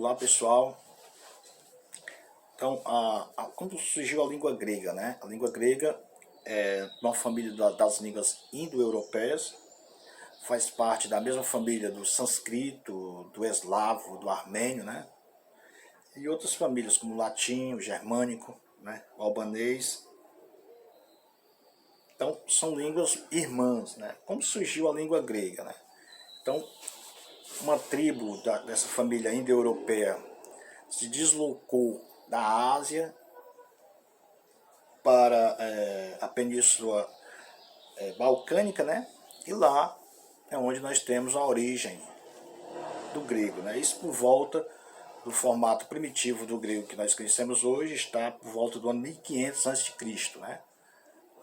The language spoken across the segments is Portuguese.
Olá pessoal, então como surgiu a língua grega, né? A língua grega é uma família das línguas indo-europeias, faz parte da mesma família do sânscrito, do eslavo, do armênio, né? E outras famílias como o latim, o germânico, né? O albanês. Então são línguas irmãs, né? Como surgiu a língua grega, né? Então uma tribo dessa família indo-europeia se deslocou da Ásia para a Península Balcânica, né? E lá é onde nós temos a origem do grego, né? Isso por volta do formato primitivo do grego que nós conhecemos hoje, está por volta do ano 1500 a.C., né?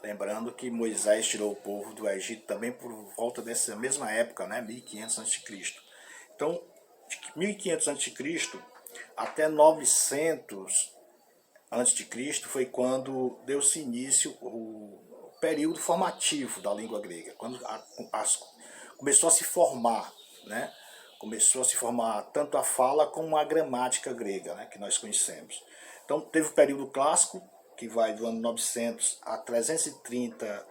Lembrando que Moisés tirou o povo do Egito também por volta dessa mesma época, né? 1500 a.C. Então, de 1500 a.C. até 900 a.C. foi quando deu-se início o período formativo da língua grega, quando começou a se formar, né? Começou a se formar tanto a fala como a gramática grega, né? Que nós conhecemos. Então teve o período clássico, que vai do ano 900 a 330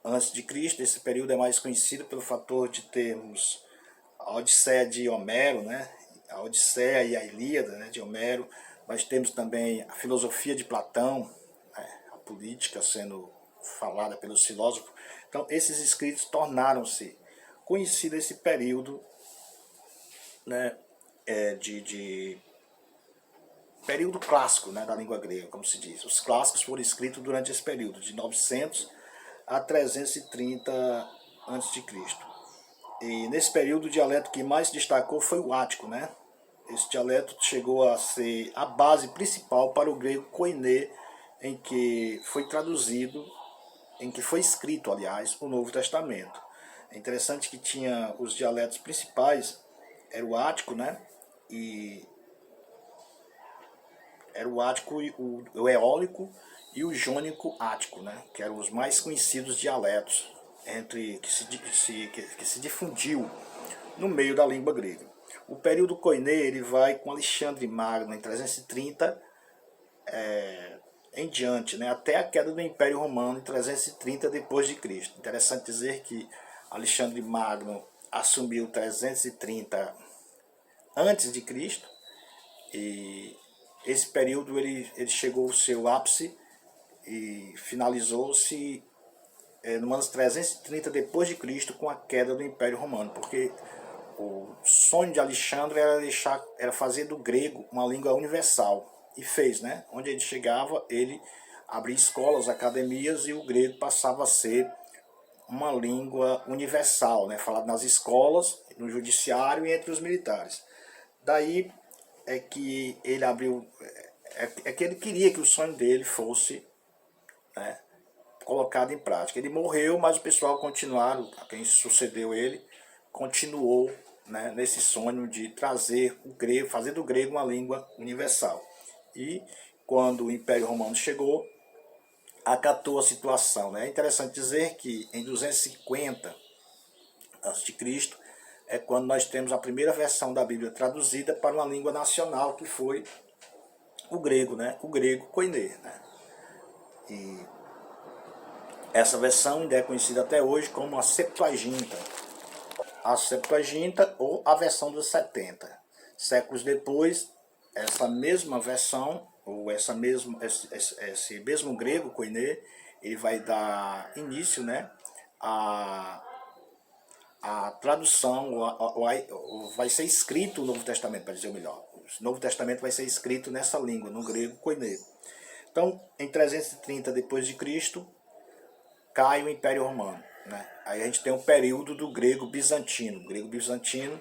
a.C. Esse período é mais conhecido pelo fator de termos a Odisseia de Homero, né? A Odisseia e a Ilíada, né, de Homero. Nós temos também a filosofia de Platão, né, a política sendo falada pelos filósofos. Então esses escritos tornaram-se conhecido esse período, né, de período clássico, né, da língua grega, como se diz. Os clássicos foram escritos durante esse período, de 900 a 330 a.C. E nesse período o dialeto que mais se destacou foi o ático, né? Esse dialeto chegou a ser a base principal para o grego koiné, em que foi traduzido, em que foi escrito, aliás, o Novo Testamento. É interessante que tinha os dialetos principais, era o ático, né? E era o ático, o eólico e o jônico ático, né? Que eram os mais conhecidos dialetos entre que se difundiu no meio da língua grega. O período koiné ele vai com Alexandre Magno em 330 em diante, né, até a queda do Império Romano em 330 depois de Cristo. Interessante dizer que Alexandre Magno assumiu 330 antes de Cristo e esse período ele chegou ao seu ápice e finalizou-se no ano 330 depois de Cristo com a queda do Império Romano, porque o sonho de Alexandre era fazer do grego uma língua universal. E fez, né? Onde ele chegava, ele abria escolas, academias, e o grego passava a ser uma língua universal, né? Falado nas escolas, no judiciário e entre os militares. Daí é que ele abriu... É que ele queria que o sonho dele fosse, né, colocado em prática. Ele morreu, mas o pessoal continuaram, quem sucedeu ele, continuou, né, nesse sonho de trazer o grego, fazer do grego uma língua universal. E quando o Império Romano chegou, acatou a situação, né? É interessante dizer que em 250 a.C. é quando nós temos a primeira versão da Bíblia traduzida para uma língua nacional, que foi o grego, né? O grego koiné, né? E essa versão ainda é conhecida até hoje como a Septuaginta. A Septuaginta ou a versão dos 70. Séculos depois, essa mesma versão, ou esse mesmo grego, koiné, ele vai dar início, né, a tradução, vai ser escrito o Novo Testamento, para dizer o melhor. O Novo Testamento vai ser escrito nessa língua, no grego koiné. Então, em 330 depois de Cristo, cai o Império Romano, né? Aí a gente tem o período do grego bizantino. O grego bizantino,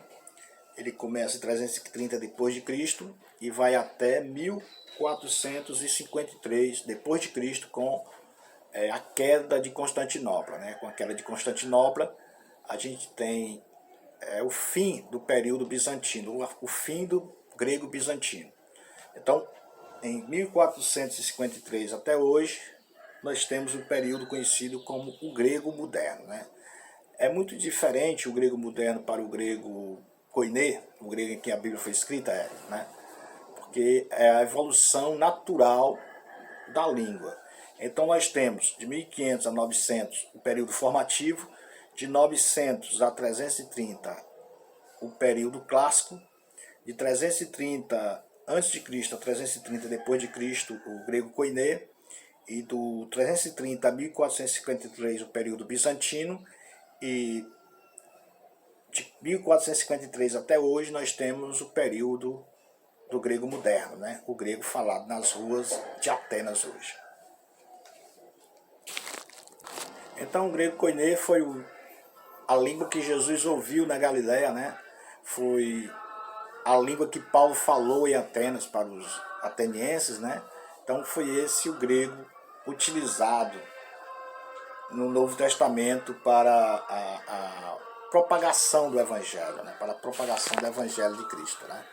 ele começa em 330 depois de Cristo e vai até 1453 depois de Cristo com a queda de Constantinopla, né? Com a queda de Constantinopla, a gente tem o fim do período bizantino, o fim do grego bizantino. Então, em 1453 até hoje, nós temos um período conhecido como o grego moderno, né? É muito diferente o grego moderno para o grego koiné, o grego em que a Bíblia foi escrita, né? que é a evolução natural da língua. Então nós temos de 1500 a 900 o período formativo, de 900 a 330 o período clássico, de 330 a.C. a 330 depois de Cristo o grego koiné, e do 330 a 1453 o período bizantino, e de 1453 até hoje nós temos o período do grego moderno, né? O grego falado nas ruas de Atenas hoje. Então o grego koiné foi a língua que Jesus ouviu na Galileia, né? Foi a língua que Paulo falou em Atenas para os atenienses, né? Então foi esse o grego utilizado no Novo Testamento para a propagação do Evangelho, né? Para a propagação do Evangelho de Cristo, né?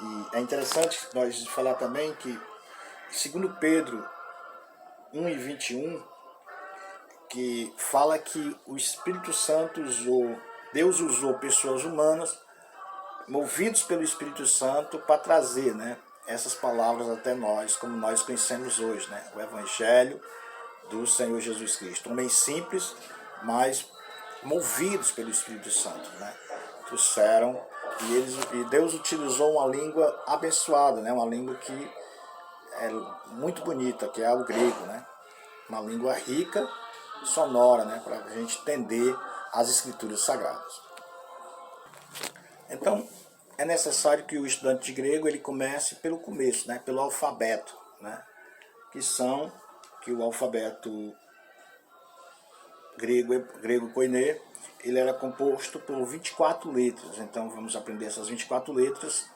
E é interessante nós falar também que, segundo Pedro 1:21, que fala que o Espírito Santo Deus usou pessoas humanas, movidos pelo Espírito Santo, para trazer, né, essas palavras até nós, como nós conhecemos hoje, né, o Evangelho do Senhor Jesus Cristo. Homens simples, mas movidos pelo Espírito Santo, né, trouxeram, e Deus utilizou uma língua abençoada, né, uma língua que é muito bonita, que é o grego, né, uma língua rica, sonora, né, para a gente entender as Escrituras Sagradas. Então, é necessário que o estudante de grego ele comece pelo começo, né, pelo alfabeto, né, que o alfabeto grego koiné, ele era composto por 24 letras. Então vamos aprender essas 24 letras,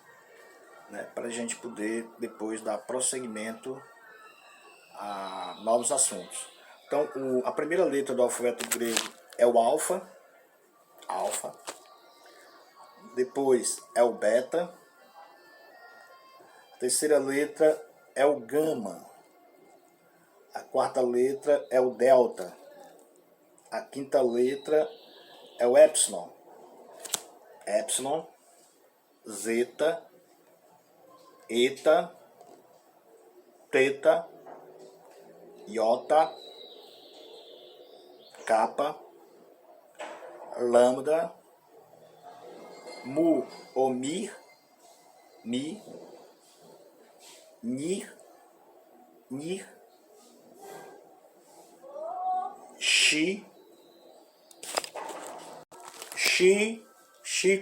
né, para a gente poder depois dar prosseguimento a novos assuntos. Então a primeira letra do alfabeto grego é o alfa. Depois é o beta. A terceira letra é o gama. A quarta letra é o delta. A quinta letra é o epsilon. Epsilon, zeta, eta, teta, iota, kappa, lambda, mu ou mi, nir, xi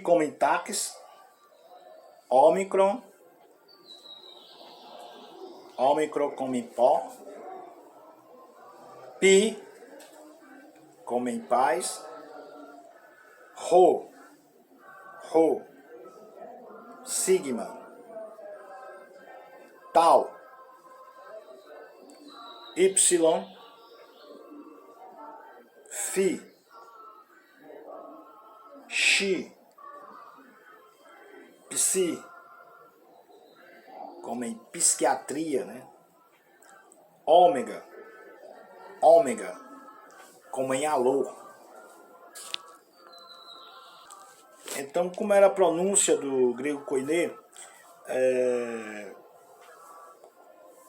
como em táxi, ômicron como em pó, pi como em paz, rho, sigma, tau, y, phi, xi, psi, como em psiquiatria, né? Ômega, como em alô. Então, como era a pronúncia do grego koiné,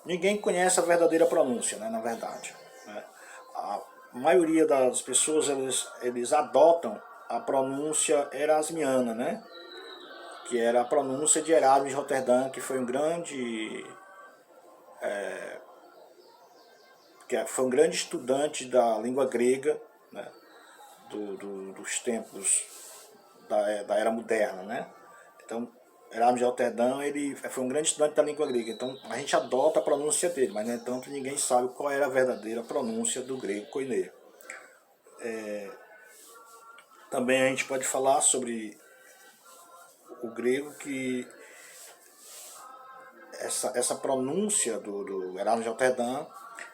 ninguém conhece a verdadeira pronúncia, né, na verdade. Né? A maioria das pessoas eles adotam a pronúncia erasmiana, né? Que era a pronúncia de Erasmo de Roterdã, que foi um grande estudante da língua grega, né? Dos tempos da era moderna, né? Então, Erasmo de Roterdã, ele foi um grande estudante da língua grega. Então, a gente adota a pronúncia dele, mas, no entanto, ninguém sabe qual era a verdadeira pronúncia do grego koiné. Também a gente pode falar sobre o grego, que essa pronúncia do Erasmo de Roterdã,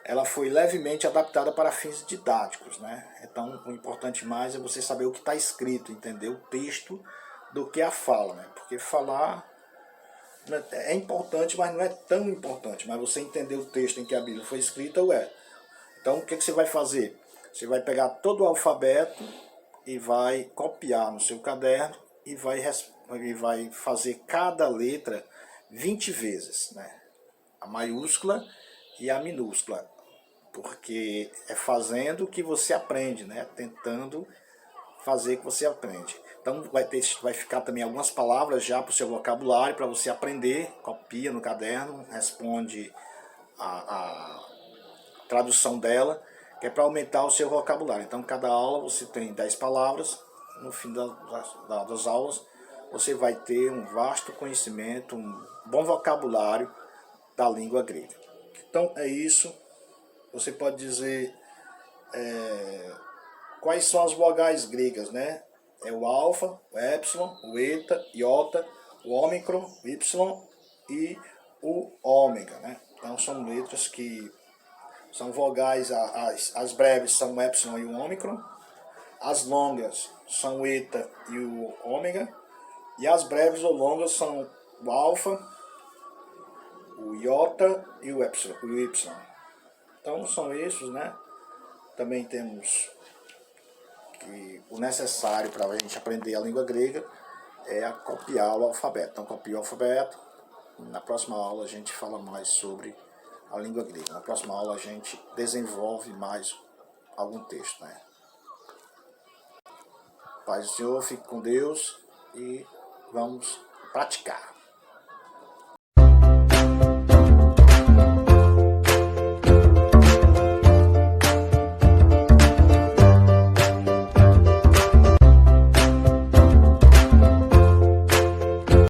ela foi levemente adaptada para fins didáticos, né? Então, o importante mais é você saber o que está escrito, entender o texto do que a fala, né? Porque falar é importante, mas não é tão importante. Mas você entender o texto em que a Bíblia foi escrita, Então, o que você vai fazer? Você vai pegar todo o alfabeto e vai copiar no seu caderno e vai fazer cada letra 20 vezes, né? A maiúscula e a minúscula, porque é fazendo que você aprende, né? Tentando fazer que você aprende. Então vai ficar também algumas palavras já para o seu vocabulário, para você aprender, copia no caderno, responde a tradução dela, que é para aumentar o seu vocabulário. Então cada aula você tem 10 palavras, no fim das aulas você vai ter um vasto conhecimento, um bom vocabulário da língua grega. Então é isso. Você pode dizer quais são as vogais gregas, né? É o alfa, o épsilon, o eta, iota, o ômicron, y e o ômega, né? Então são letras que são vogais, as breves são o épsilon e o ômicron, as longas são o eta e o ômega, e as breves ou longas são o alfa, o iota e o y. Então são esses, né? Também temos que o necessário para a gente aprender a língua grega é a copiar o alfabeto. Então copia o alfabeto. Na próxima aula a gente fala mais sobre a língua grega. Na próxima aula a gente desenvolve mais algum texto, né? Paz do Senhor, fique com Deus e vamos praticar.